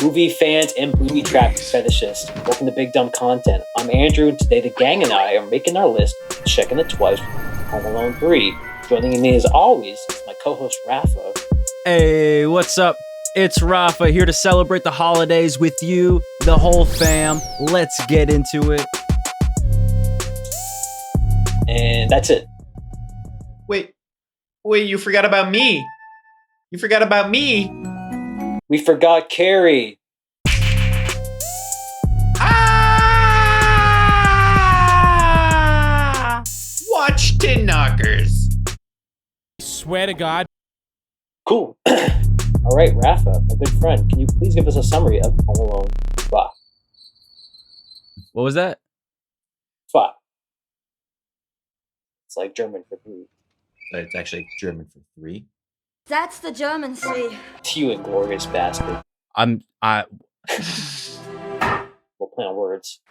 movie fans and booby trap fetishists. Welcome to Big Dumb Content. I'm Andrew, and today the gang and I are making our list, checking it twice, Home Alone 3. Joining me as always is my co-host Rafa. Hey, what's up? It's Rafa here to celebrate the holidays with you, the whole fam. Let's get into it. And that's it. Wait, you forgot about me. You forgot about me. We forgot Carrie. Watch Tin Knockers. Swear to God. Cool. All right, Rafa, my good friend, can you please give us a summary of Home Alone 5? What was that? 5. It's like German for 3. It's actually German for 3. That's the German say. You inglorious bastard. I. We'll play on words.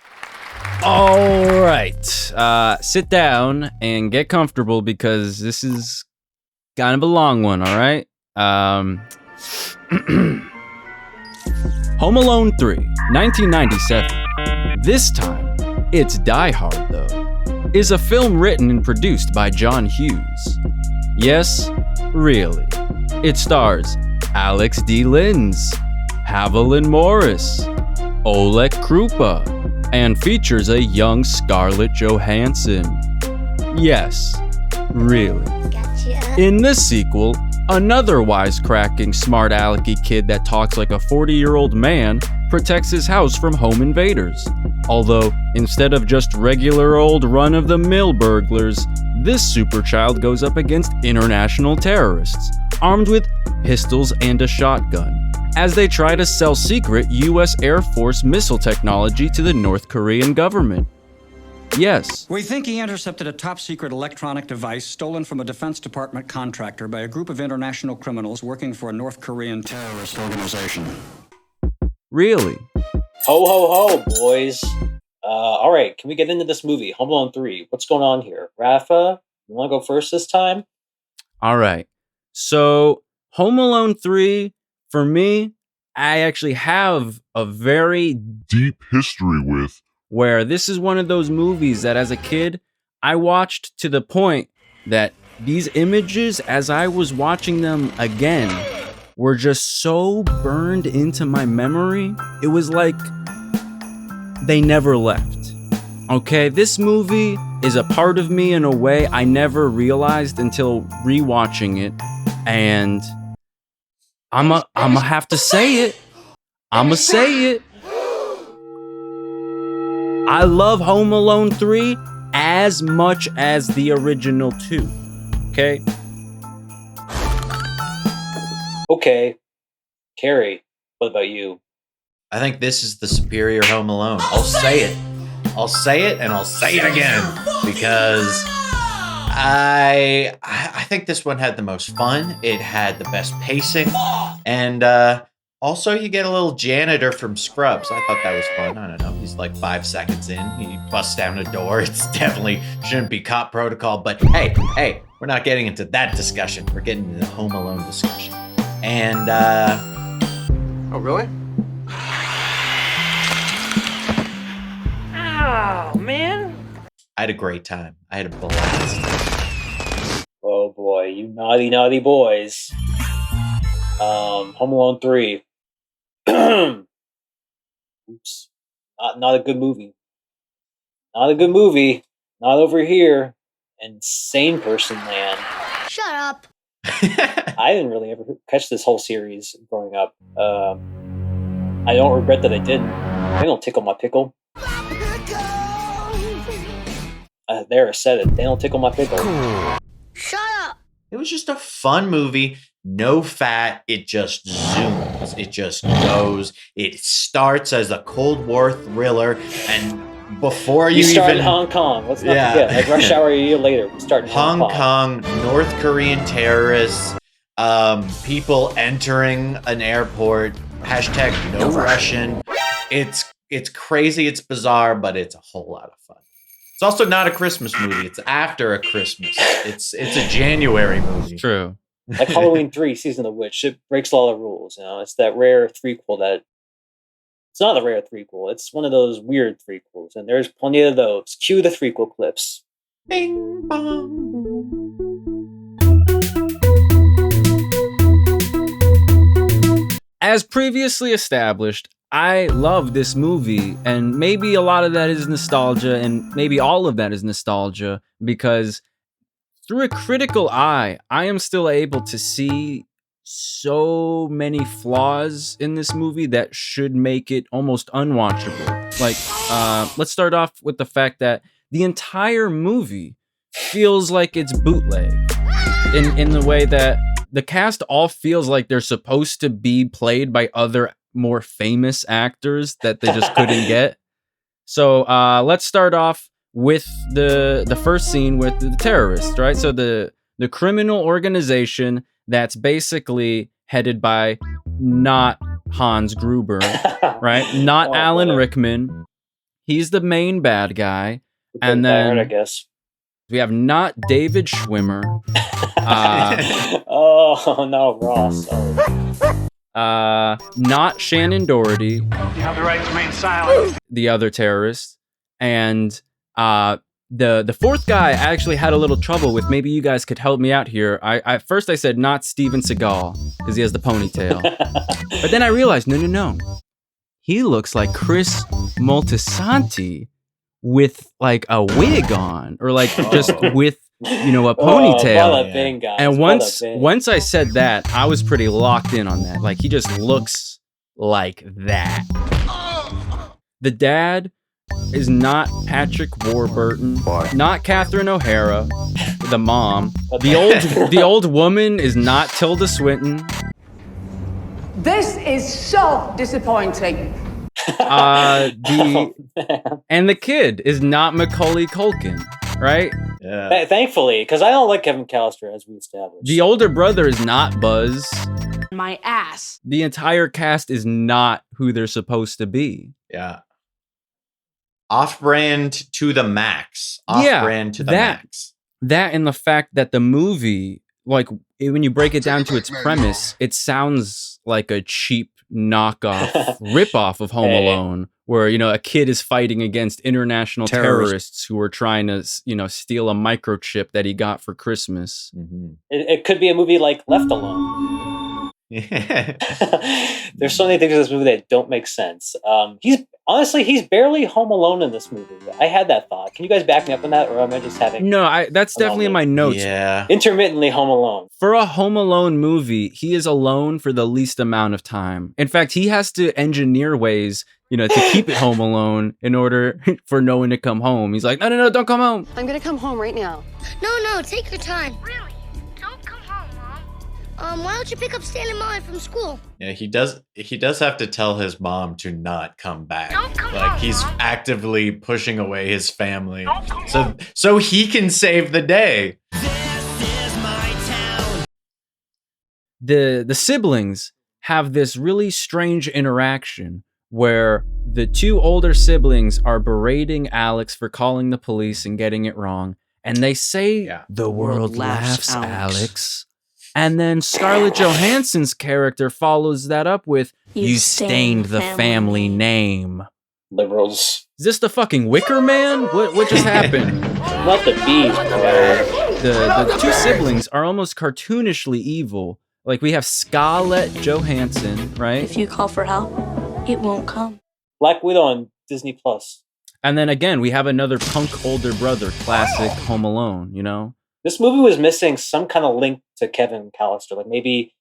All right. Sit down and get comfortable because this is kind of a long one, all right? Home Alone 3, 1997. This time, it's Die Hard, though. Is a film written and produced by John Hughes. Yes, really. It stars Alex D. Linz, Haviland Morris, Oleg Krupa, and features a young Scarlett Johansson. Yes, really. Gotcha. In this sequel, another wisecracking, smart alecky kid that talks like a 40-year-old man protects his house from home invaders. Although, instead of just regular old run-of-the-mill burglars, this super child goes up against international terrorists, armed with pistols and a shotgun, as they try to sell secret U.S. Air Force missile technology to the North Korean government. Yes. We think he intercepted a top-secret electronic device stolen from a Defense Department contractor by a group of international criminals working for a North Korean terrorist organization. Really? Ho, ho, ho, boys. All right, can we get into this movie, Home Alone 3? What's going on here? Rafa, you want to go first this time? All right. So, Home Alone 3, for me, I actually have a very deep history with. Where this is one of those movies that as a kid, I watched to the point that these images, as I was watching them again, were just so burned into my memory. It was like they never left. Okay, this movie is a part of me in a way I never realized until rewatching it. And I'ma have to say it. I'ma say it. I love Home Alone 3 as much as the original 2. Okay? Okay. Carrie, what about you? I think this is the superior Home Alone. I'll say it. I'll say it and I'll say it again because I think this one had the most fun. It had the best pacing, and also you get a little janitor from Scrubs. I thought that was fun. I don't know. He's like 5 seconds in. He busts down a door. It's definitely shouldn't be cop protocol. But hey, we're not getting into that discussion. We're getting into the Home Alone discussion. And oh really? Oh, man. I had a great time. I had a blast. Oh, boy. You naughty, naughty boys. Home Alone 3. Oops. Not a good movie. Not a good movie. Not over here. Insane Person Land. Shut up. I didn't really ever catch this whole series growing up. I don't regret that I didn't. They don't tickle my pickle. There, I said it. They don't tickle my pickle. Shut up. It was just a fun movie. No fat. It just zooms. It just goes. It starts as a Cold War thriller, and before you start even in Hong Kong. Let's not forget. Like Rush Hour a year later, we start in Hong Kong, North Korean terrorists, people entering an airport. Hashtag no Russian. It's crazy. It's bizarre, but it's a whole lot of fun. It's also not a Christmas movie. It's after a Christmas. It's a January movie. True. Like Halloween 3, Season of the Witch. It breaks all the rules. You know, it's that rare threequel that It's not a rare threequel. It's one of those weird threequels, and there's plenty of those. Cue the threequel clips. Bing bong. As previously established, I love this movie, and maybe a lot of that is nostalgia, and maybe all of that is nostalgia, because through a critical eye, I am still able to see so many flaws in this movie that should make it almost unwatchable. Like, let's start off with the fact that the entire movie feels like it's bootleg in the way that the cast all feels like they're supposed to be played by other more famous actors that they just couldn't get. So let's start off with the first scene with the terrorists, right? So the criminal organization that's basically headed by not Hans Gruber, right? Not Alan Rickman. He's the main bad guy. And then I guess we have not David Schwimmer. Oh no, Ross. Not Shannon Doherty. You have the right to remain silent. The other terrorist. And the fourth guy I actually had a little trouble with. Maybe you guys could help me out here. I first I said not Steven Seagal because he has the ponytail. But then I realized, no. He looks like Chris Moltisanti with like a wig on, or like just with, you know, a ponytail. And once I said that, I was pretty locked in on that. Like, he just looks like that. The dad is not Patrick Warburton, not Catherine O'Hara, the mom. The old woman is not Tilda Swinton. This is so disappointing. And the kid is not Macaulay Culkin, right? Yeah. Thankfully, because I don't like Kevin McAllister, as we established. The older brother is not Buzz. My ass. The entire cast is not who they're supposed to be. Yeah. Off-brand to the max. Off-brand to the max. That and the fact that the movie, like, when you break it down to its premise, it sounds like a cheap knockoff, ripoff of Home Alone, where, you know, a kid is fighting against international terrorists who are trying to, you know, steal a microchip that he got for Christmas. Mm-hmm. It could be a movie like Left Alone. Yeah. There's so many things in this movie that don't make sense. He's barely Home Alone in this movie. I had that thought. Can you guys back me up on that, or am I just having? No, that's definitely in my notes. Yeah, intermittently Home Alone. For a Home Alone movie, he is alone for the least amount of time. In fact, he has to engineer ways, you know, to keep it Home Alone in order for no one to come home. He's like, no, don't come home. I'm gonna come home right now. No, take your time. Really? Don't come home, Mom. Why don't you pick up Stan and Molly from school? Yeah, he does have to tell his mom to not come back. Don't come like home, he's Mom. actively pushing away his family so he can save the day. The siblings have this really strange interaction where the two older siblings are berating Alex for calling the police and getting it wrong, and they say, "The world laughs, Alex." And then Scarlett Johansson's character follows that up with, "You stained the family name." Liberals. Is this the fucking Wicker Man? What just happened? Not the beef, bro. The two siblings are almost cartoonishly evil. Like, we have Scarlett Johansson, right? If you call for help, it won't come. Black Widow on Disney Plus. And then again, we have another punk older brother, classic Home Alone, you know? This movie was missing some kind of link to Kevin McAllister. Like, maybe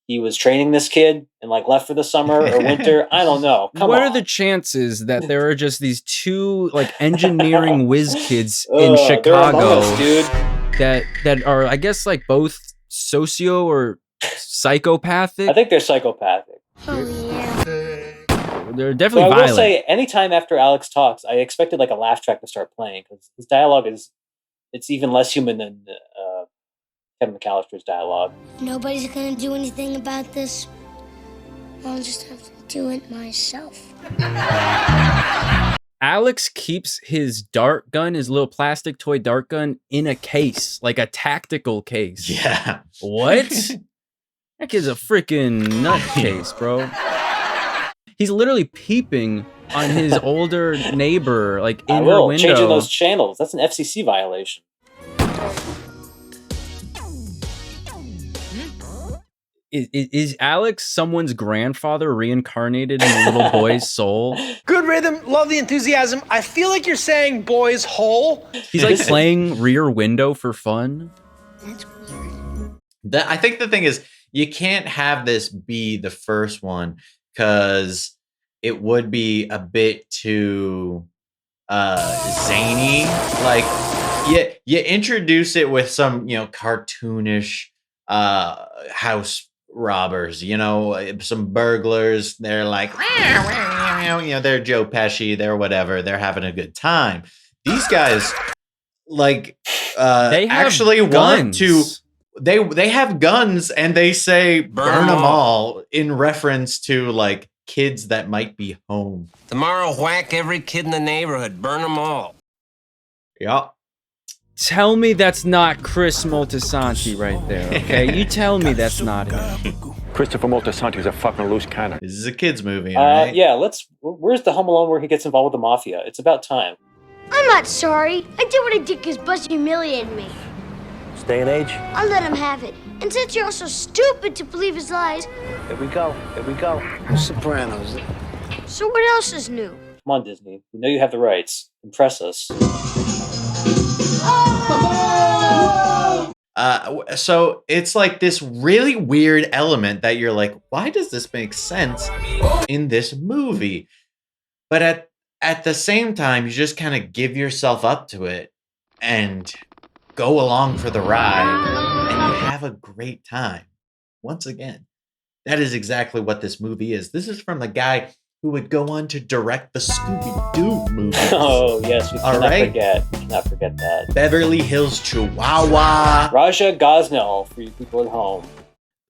he was training this kid and like left for the summer or winter. I don't know. What are the chances that there are just these two like engineering whiz kids in Chicago that are, I guess, like both socio or psychopathic? I think they're psychopathic. Oh yeah. They're definitely I violent. will say, anytime after Alex talks, I expected like a laugh track to start playing because his dialogue it's even less human than Kevin McAllister's dialogue. Nobody's gonna do anything about this. I'll just have to do it myself. Alex keeps his dart gun, his little plastic toy dart gun, in a case, like a tactical case. Yeah. What? That kid's a freaking nutcase, bro. He's literally peeping on his older neighbor, like in I her will. window. Changing those channels. That's an FCC violation. Is Alex someone's grandfather reincarnated in a little boy's soul? Good rhythm, love the enthusiasm. I feel like you're saying boy's hole. He's like playing Rear Window for fun. I think the thing is, you can't have this be the first one because it would be a bit too zany. Like, you introduce it with some, cartoonish house robbers, some burglars. They're like, they're Joe Pesci, they're whatever, they're having a good time. These guys, like, they actually guns. Want to. They have guns and they say burn them all in reference to like kids that might be home. Tomorrow, whack every kid in the neighborhood, burn them all. Yeah. Tell me that's not Chris Moltisanti right there, okay? You tell me that's not him. Christopher Moltisanti's a fucking loose cannon. This is a kid's movie, right? Yeah, where's the Home Alone where he gets involved with the mafia? It's about time. I'm not sorry. I did what I did because Buzz humiliated me. Day and age. I'll let him have it. And since you're all so stupid to believe his lies... Here we go. Sopranos. So what else is new? Come on, Disney. We know you have the rights. Impress us. So it's like this really weird element that you're like, why does this make sense in this movie? But at the same time, you just kind of give yourself up to it and go along for the ride, and you have a great time. Once again, that is exactly what this movie is. This is from the guy who would go on to direct the Scooby-Doo movies. Oh, yes, we cannot forget that. Beverly Hills Chihuahua. Raja Gosnell, for you people at home.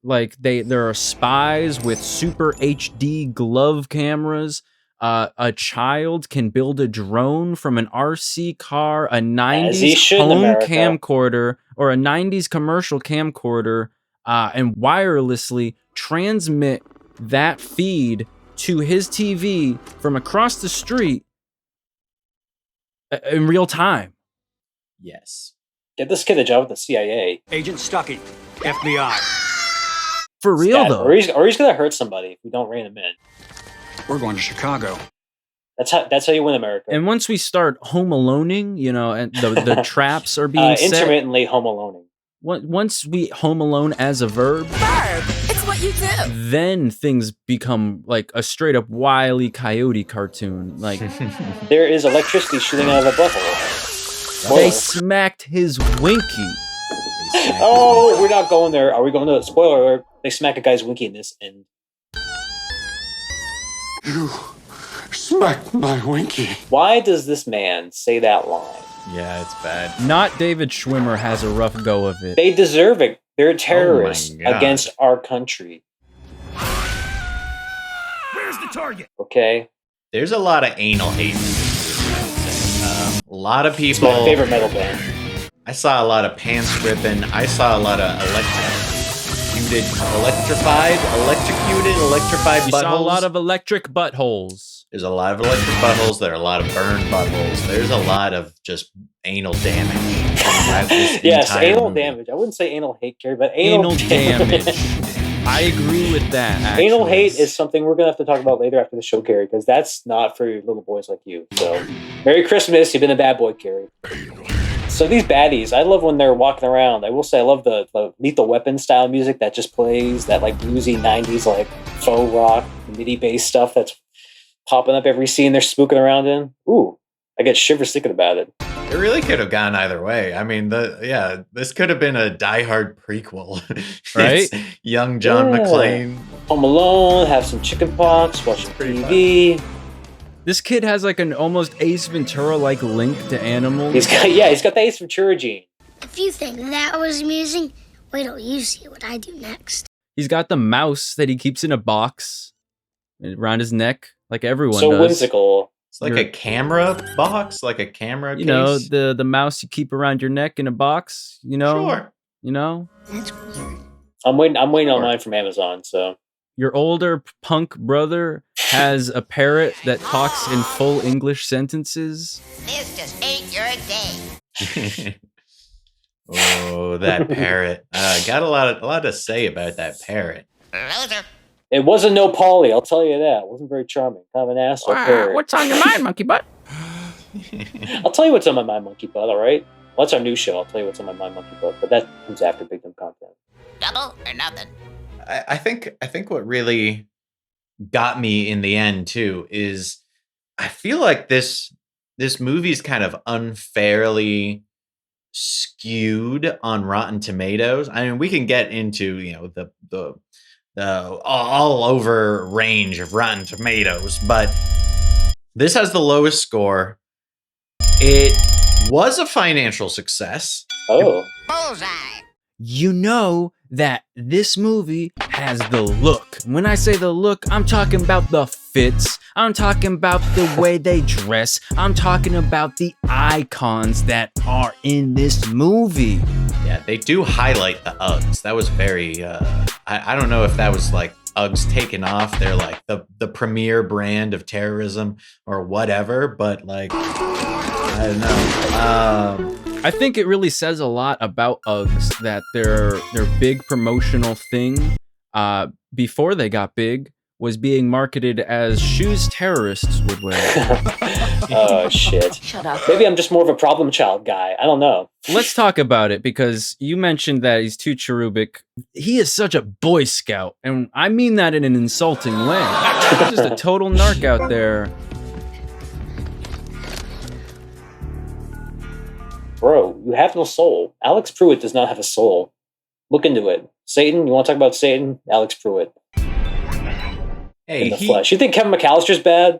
Like, there are spies with super HD glove cameras. A child can build a drone from an RC car, a 90s home camcorder, or a 90s commercial camcorder, and wirelessly transmit that feed to his TV from across the street in real time. Yes. Get this kid a job with the CIA. Agent Stuckey, FBI. For real, though. Or he's going to hurt somebody if we don't rein him in. We're going to Chicago. That's how you win America. And once we start home aloneing, and the traps are being set. Intermittently home aloneing. Once we home alone as a verb. It's what you do. Then things become like a straight up Wile E. Coyote cartoon. Like there is electricity shooting out of a butthole. They smacked his winky. Oh, we're not going there. Are we going to spoiler alert? They smack a guy's winky in this, and you smacked my winky. Why does this man say that line? Yeah, it's bad. Not David Schwimmer has a rough go of it. They deserve it. They're terrorists against our country. Where's the target? Okay. There's a lot of anal hate. A lot of people. It's my favorite metal band. I saw a lot of pants ripping. I saw a lot of electrocuted buttholes. You saw a lot of electric buttholes. There's a lot of electric buttholes. There are a lot of burned buttholes. There's a lot of just anal damage. Yes, anal damage. I wouldn't say anal hate, Carrie, but anal damage. I agree with that, actually. Anal hate is something we're going to have to talk about later after the show, Carrie, because that's not for little boys like you. So, Merry Christmas. You've been a bad boy, Carrie. So these baddies, I love when they're walking around. I will say I love the Lethal Weapon style music that just plays, that like bluesy 90s like faux rock, MIDI bass stuff that's popping up every scene they're spooking around in. Ooh, I get shivers thinking about it. It really could have gone either way. I mean, this could have been a Die Hard prequel, right? Young John McClane. Home alone, have some chicken pox, watch some TV. Fun. This kid has like an almost Ace Ventura-like link to animals. He's got the Ace Ventura gene. If you think that was amusing, wait till you see what I do next. He's got the mouse that he keeps in a box around his neck, like everyone does. So whimsical. It's like a camera box, like a camera case. You know, the mouse you keep around your neck in a box, you know? Sure. You know? That's weird. I'm waiting on mine from Amazon, so. Your older punk brother has a parrot that talks in full English sentences. This just ain't your day. Oh, that parrot. Got a lot to say about that parrot. Loser. It wasn't no Polly, I'll tell you that. It wasn't very charming. Kind of an asshole parrot. What's on your mind, monkey butt? I'll tell you what's on my mind, monkey butt, all right? Well, that's our new show. I'll tell you what's on my mind, monkey butt. But that comes after Big Dumb Content. Double or nothing. I think what really got me in the end too is I feel like this movie's kind of unfairly skewed on Rotten Tomatoes. I mean, we can get into, you know, the all over range of Rotten Tomatoes, but this has the lowest score. It was a financial success. Oh. Bullseye. You know that this movie has the look. When I say the look, I'm talking about the fits. I'm talking about the way they dress. I'm talking about the icons that are in this movie. Yeah, they do highlight the Uggs. That was very, I don't know if that was like Uggs taken off. They're like the premier brand of terrorism or whatever, but like, I don't know. I think it really says a lot about Uggs that their big promotional thing before they got big was being marketed as shoes terrorists would wear. Oh, shit. Shut up. Maybe I'm just more of a problem child guy. I don't know. Let's talk about it, because you mentioned that he's too cherubic. He is such a Boy Scout, and I mean that in an insulting way. He's just a total narc out there. Bro, you have no soul. Alex Pruitt does not have a soul. Look into it. Satan, you want to talk about Satan? Alex Pruitt. Hey, in the flesh. You think Kevin McAllister's bad?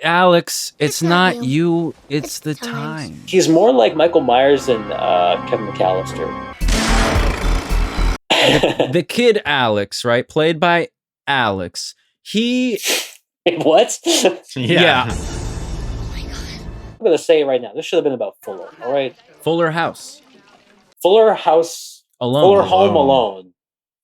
Alex, it's not you, it's the time. He's more like Michael Myers than Kevin McAllister. The kid Alex, right? Played by Alex. He... What? Yeah. I'm going to say it right now. This should have been about Fuller, all right? Fuller House. Fuller House... Alone. Fuller Home Alone.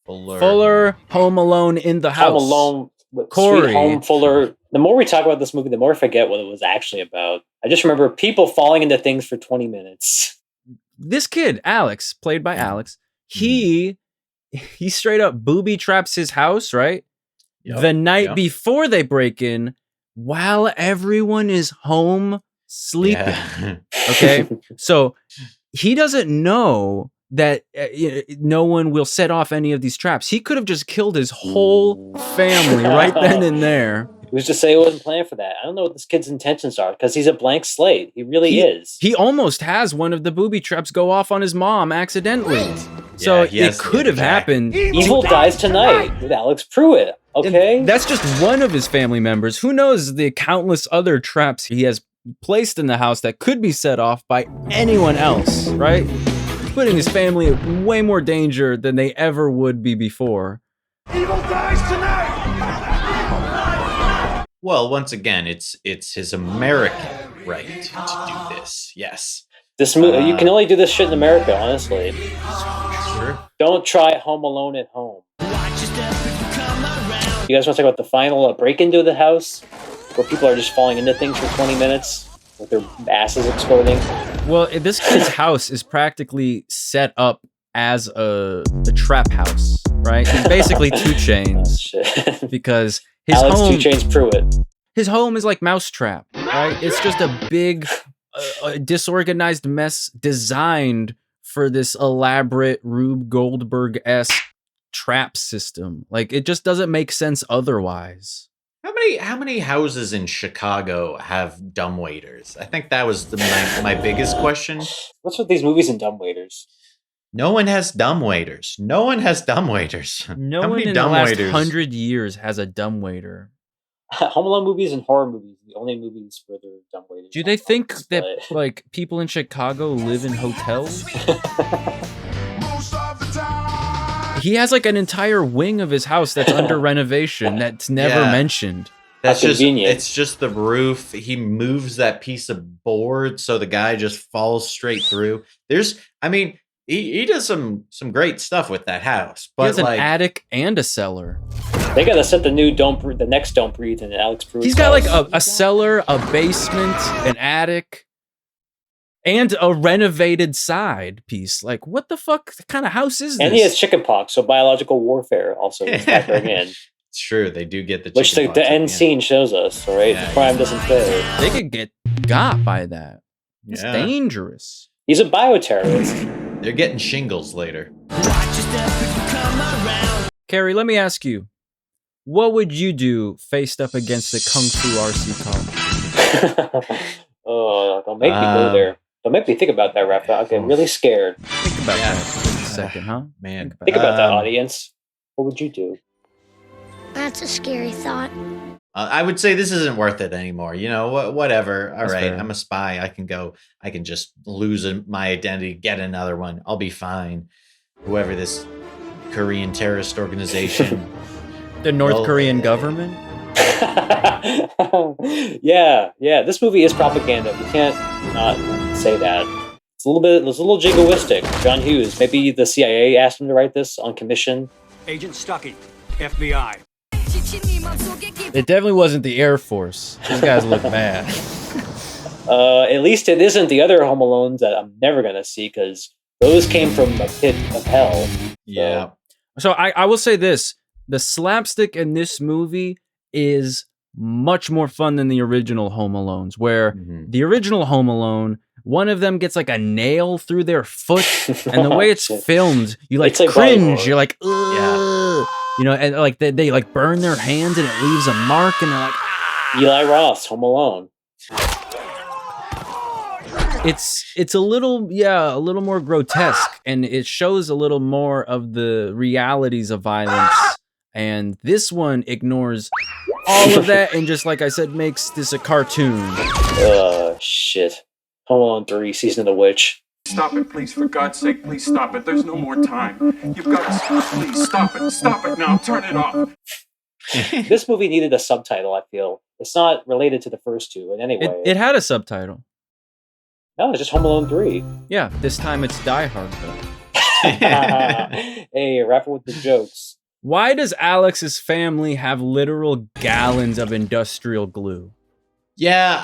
Fuller Home Alone in the house. Home Alone. Corey. Sweet Home Fuller. The more we talk about this movie, the more I forget what it was actually about. I just remember people falling into things for 20 minutes. This kid, Alex, played by Alex, he straight up booby traps his house, right? Yep, the night before they break in, while everyone is home sleeping. Yeah. Okay? So he doesn't know that no one will set off any of these traps. He could have just killed his whole family right then and there. Who's to say he wasn't planned for that? I don't know what this kid's intentions are, because he's a blank slate. He really is. He almost has one of the booby traps go off on his mom accidentally. So it could have happened. Evil Dies Tonight with Alex Pruitt. Okay? And that's just one of his family members. Who knows the countless other traps he has placed in the house that could be set off by anyone else, right? Putting his family in way more danger than they ever would be before. Evil dies tonight! Well, once again, it's his American right to do this. Yes. This movie, you can only do this shit in America, honestly. Sure. Don't try Home Alone at home. You guys want to talk about the final break into the house, where people are just falling into things for 20 minutes with their asses exploding? Well, this kid's house is practically set up as a trap house, right? It's basically 2 Chainz, because his Alex home, 2 Chainz Pruitt. His home is like Mousetrap, right? It's just a big, disorganized mess designed for this elaborate Rube Goldberg-esque trap system. Like, it just doesn't make sense otherwise. How many houses in Chicago have dumbwaiters? I think that was my biggest question. What's with these movies and dumbwaiters? No one has dumbwaiters. No one has dumbwaiters. No one in the last 100 years has a dumbwaiter. Home Alone movies and horror movies, the only movies where they're dumbwaiters. Do they think that like people in Chicago live in hotels? He has like an entire wing of his house that's under renovation that's never mentioned. That's just convenient. It's just the roof. He moves that piece of board so the guy just falls straight through. he does some great stuff with that house. But He has an like, attic and a cellar. They gotta set the new the next Don't Breathe in Alex Pruitt's He's got like house. a cellar, a basement, an attic, and a renovated side piece. Like, what the fuck kind of house is this? And he has chickenpox, so biological warfare also is factoring in. It's true, they do get the Which the chickenpox at end scene shows us, all right? Yeah, Crime doesn't fade. They could get got by that. It's Yeah. dangerous. He's a bioterrorist. They're getting shingles later. Carrie, let me ask you, what would you do faced up against the Kung Fu RC car? Oh, don't make me go there. Don't make me think about that, Rafa. I get really scared. Think about that for just a second, huh? Man. Think about that, audience. What would you do? That's a scary thought. I would say this isn't worth it anymore. You know, whatever. All That's right, fair. I'm a spy. I can just lose my identity, get another one. I'll be fine. Whoever this Korean terrorist organization. The North Korean government? Yeah. This movie is propaganda. We can't not say that. It's a little jingoistic. John Hughes, maybe the CIA asked him to write this on commission. Agent Stuckey, FBI. It definitely wasn't the Air Force. These guys look bad. At least it isn't the other Home Alones that I'm never gonna see because those came from a pit of hell. Yeah. So I will say this. The slapstick in this movie is much more fun than the original Home Alones, where the original Home Alone, one of them gets like a nail through their foot, and the way it's filmed, you like It's like cringe. Bollywood. You're like, ugh. You know, and like they like burn their hands and it leaves a mark, and they're like, Eli Roth, Home Alone. it's a little more grotesque, and it shows a little more of the realities of violence. And this one ignores all of that and just, like I said, makes this a cartoon. Shit. Home Alone 3, Season of the Witch. Stop it, please. For God's sake, please stop it. There's no more time. You've got to... Please, stop it. Stop it now. Turn it off. This movie needed a subtitle, I feel. It's not related to the first two in any way. It had a subtitle. No, it's just Home Alone 3. Yeah, this time it's Die Hard, though. Hey, Rafa with the jokes. Why does Alex's family have literal gallons of industrial glue? Yeah,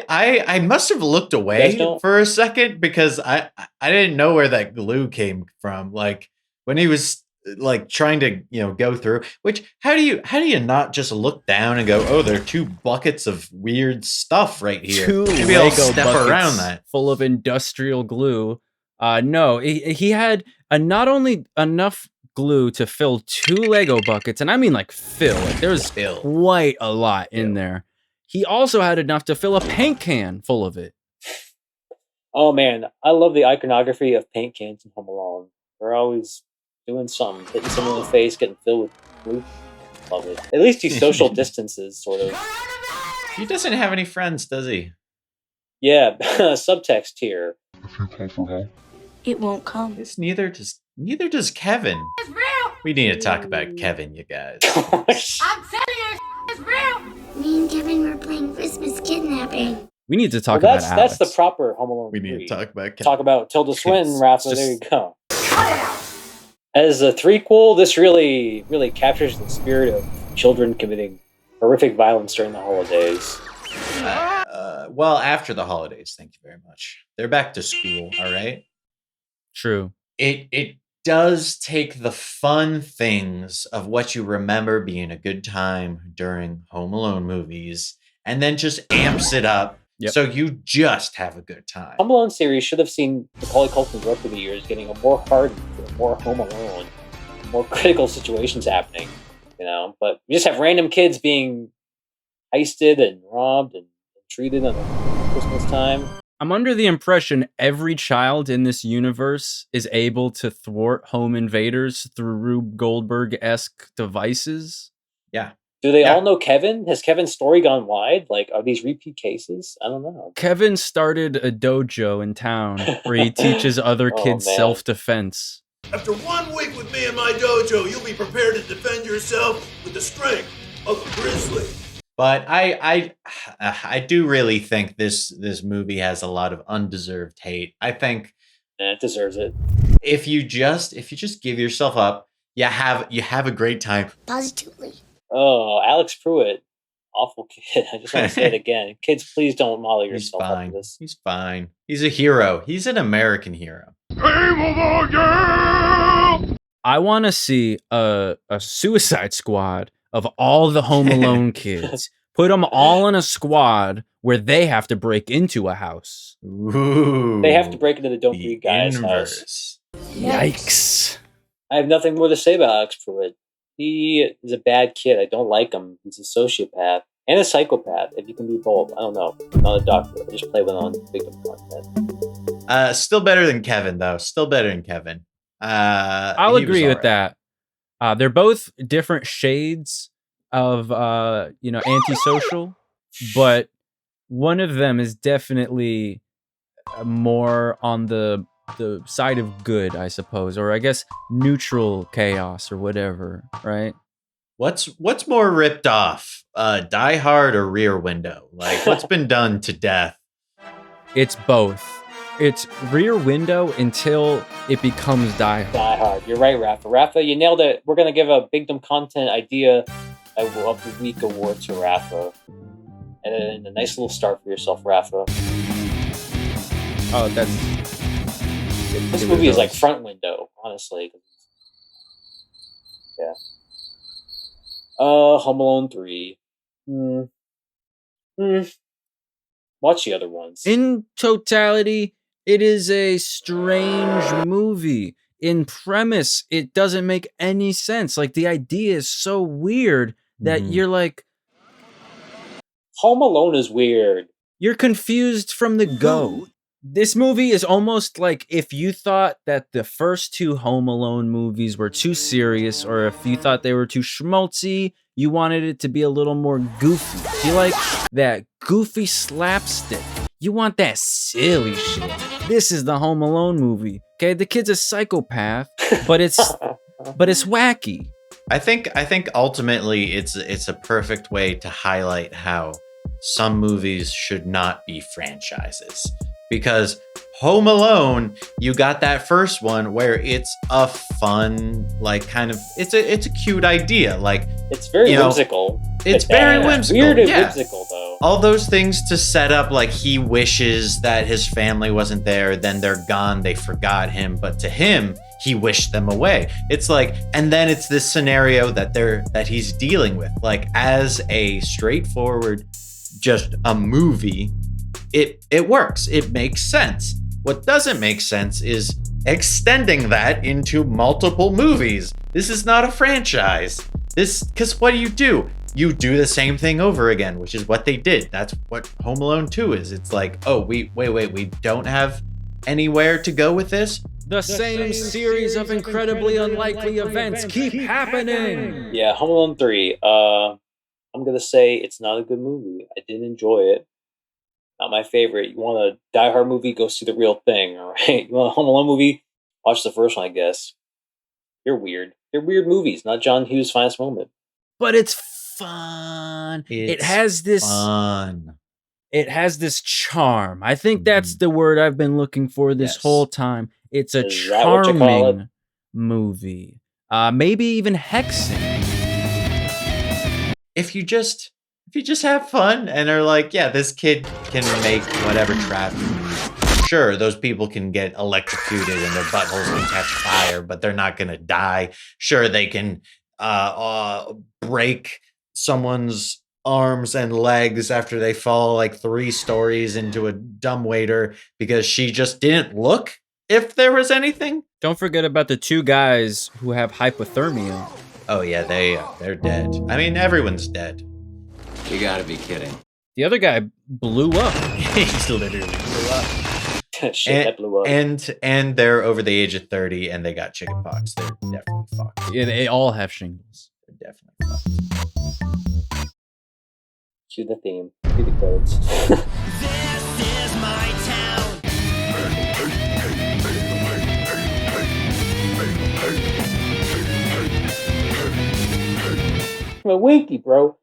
I must have looked away for a second because I didn't know where that glue came from. Like when he was like trying to go through. Which how do you not just look down and go, oh, there are 2 buckets of weird stuff right here. 2 Maybe I'll Lego step buckets around that. full of industrial glue. No, he had not only enough glue to fill 2 Lego buckets, and I mean like fill. Like there's quite a lot in there. He also had enough to fill a paint can full of it. Oh man, I love the iconography of paint cans in Home Alone. They're always doing something, hitting someone in the face, getting filled with glue. Love it. At least he social distances, sort of. He doesn't have any friends, does he? Yeah, subtext here. It won't come. It's neither does Kevin. We need to talk about Kevin, you guys. I'm telling you, it's real. Me and Kevin were playing Christmas kidnapping. We need to talk about Alex. That's the proper Home Alone. We need to talk about Kevin. Talk about Tilda Swinton, Rafa. just- There you go. As a threequel, this really captures the spirit of children committing horrific violence during the holidays. Well, after the holidays, thank you very much. They're back to school, all right? True. It does take the fun things of what you remember being a good time during Home Alone movies and then just amps it up so you just have a good time. Home Alone series should have seen Macaulay Culkin grow through the years, getting a more hardened, more Home Alone, more critical situations happening, But we just have random kids being heisted and robbed and treated on Christmas time. I'm under the impression every child in this universe is able to thwart home invaders through Rube Goldberg-esque devices. Yeah. Do they all know Kevin? Has Kevin's story gone wide? Like, are these repeat cases? I don't know. Kevin started a dojo in town where he teaches other kids man. self-defense. After 1 week with me in my dojo, you'll be prepared to defend yourself with the strength of a grizzly. But I do really think this movie has a lot of undeserved hate. I think it deserves it. If you just give yourself up, you have a great time. Positively. Oh, Alex Pruitt. Awful kid. I just want to say it again. Kids, please don't model yourself after this. He's fine. He's a hero. He's an American hero. I want to see a Suicide Squad of all the Home Alone kids. Put them all in a squad where they have to break into a house. Ooh, they have to break into the Don't Breathe guy's house. Yikes. I have nothing more to say about Alex Pruitt. He is a bad kid. I don't like him. He's a sociopath and a psychopath, if you can be bold. I don't know. I'm not a doctor. I just play with on BigDumbContent. Still better than Kevin, though. Still better than Kevin. I'll agree with that. They're both different shades of antisocial, but one of them is definitely more on the side of good, I suppose, or I guess neutral chaos or whatever, right? What's more ripped off, Die Hard or Rear Window? Like, what's been done to death? It's both. It's Rear Window until it becomes Die Hard. Die Hard. You're right, Rafa. Rafa, you nailed it. We're going to give a BigDumbContent idea of the week award to Rafa. And a nice little start for yourself, Rafa. Oh, that's... This movie is like Front Window, honestly. Yeah. Home Alone 3. Watch the other ones. In totality, it is a strange movie. In premise, it doesn't make any sense. Like, the idea is so weird that you're like... Home Alone is weird. You're confused from the go. This movie is almost like if you thought that the first two Home Alone movies were too serious, or if you thought they were too schmaltzy, you wanted it to be a little more goofy. If you like that goofy slapstick, you want that silly shit. This is the Home Alone movie. Okay, the kid's a psychopath, but it's wacky. I think ultimately it's a perfect way to highlight how some movies should not be franchises. Because Home Alone, you got that first one where it's a fun, like, kind of, it's a cute idea. Like, it's very whimsical. It's very whimsical. Weird and whimsical, though. All those things to set up, like, he wishes that his family wasn't there, then they're gone, they forgot him, but to him, he wished them away. It's like, and then it's this scenario that he's dealing with. Like, as a straightforward, just a movie, it works. It makes sense. What doesn't make sense is extending that into multiple movies. This is not a franchise. Because what do? You do the same thing over again, which is what they did. That's what Home Alone 2 is. It's like, oh, we don't have anywhere to go with this. The same series of incredibly unlikely events keep happening. Yeah, Home Alone 3. I'm going to say it's not a good movie. I did enjoy it. Not my favorite. You want a Die Hard movie, go see The Real Thing, all right? You want a Home Alone movie, watch the first one, I guess. You're weird. They're weird movies, not John Hughes' finest moment. But it's fun. It has this charm. I think that's the word I've been looking for this whole time. It's a charming movie. Maybe even hexing. If you just have fun and are like, yeah, this kid can make whatever trap. Sure, those people can get electrocuted and their buttholes can catch fire, but they're not going to die. Sure, they can break someone's arms and legs after they fall like 3 stories into a dumbwaiter because she just didn't look if there was anything. Don't forget about the 2 guys who have hypothermia. Oh yeah, they're dead. I mean, everyone's dead. You gotta be kidding. The other guy blew up. He literally blew up. Shit, that blew up. And they're over the age of 30 and they got chickenpox. They're definitely fucked. Yeah, they all have shingles. They're definitely fucked. Cue the theme. Cue the credits. This is my town. I'm a winky, bro.